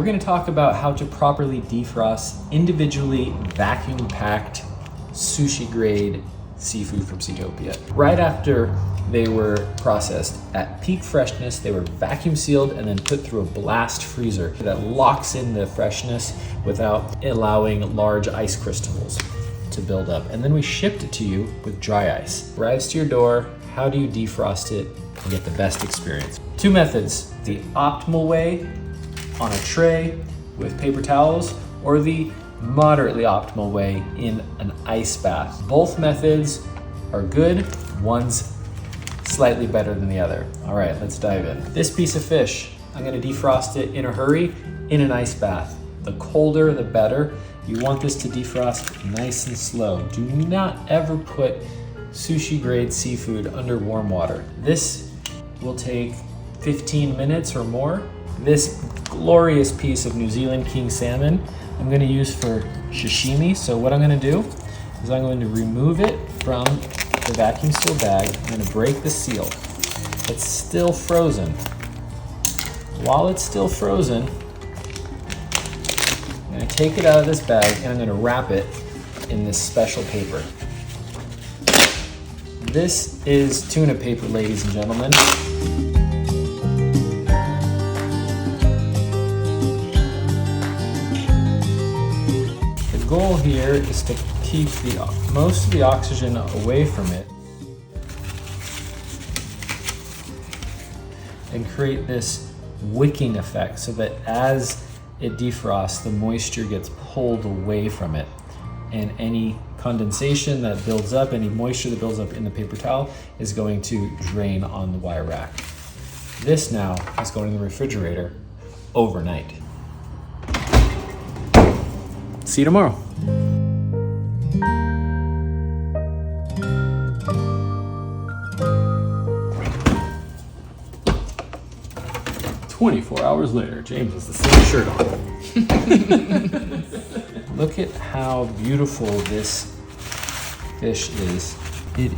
we're gonna talk about how to properly defrost individually vacuum packed sushi grade seafood from Seatopia. Right after they were processed at peak freshness, they were vacuum sealed and then put through a blast freezer that locks in the freshness without allowing large ice crystals to build up. And then we shipped it to you with dry ice. Arrives to your door. How do you defrost it and get the best experience? Two methods: the optimal way on a tray with paper towels, or the moderately optimal way in an ice bath. Both methods are good. One's slightly better than the other. All right, let's dive in. This piece of fish, I'm gonna defrost it in a hurry in an ice bath. The colder, the better. You want this to defrost nice and slow. Do not ever put sushi grade seafood under warm water. This will take 15 minutes or more. This glorious piece of New Zealand king salmon I'm gonna use for sashimi. So what I'm gonna do is I'm going to remove it from the vacuum seal bag. I'm gonna break the seal. It's still frozen. While it's still frozen, I'm gonna take it out of this bag and I'm gonna wrap it in this special paper. This is tuna paper, ladies and gentlemen. The goal here is to keep most of the oxygen away from it and create this wicking effect so that as it defrosts, the moisture gets pulled away from it, and any condensation that builds up, any moisture that builds up in the paper towel is going to drain on the wire rack. This now is going in the refrigerator overnight. See you tomorrow. 24 hours later, James has the same shirt on. Look at how beautiful this fish is. It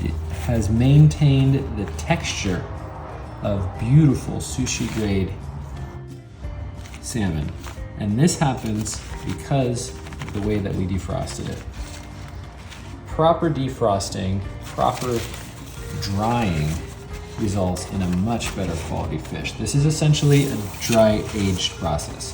has maintained the texture of beautiful sushi grade salmon. And this happens because of the way that we defrosted it. Proper defrosting, proper drying results in a much better quality fish. This is essentially a dry aged process.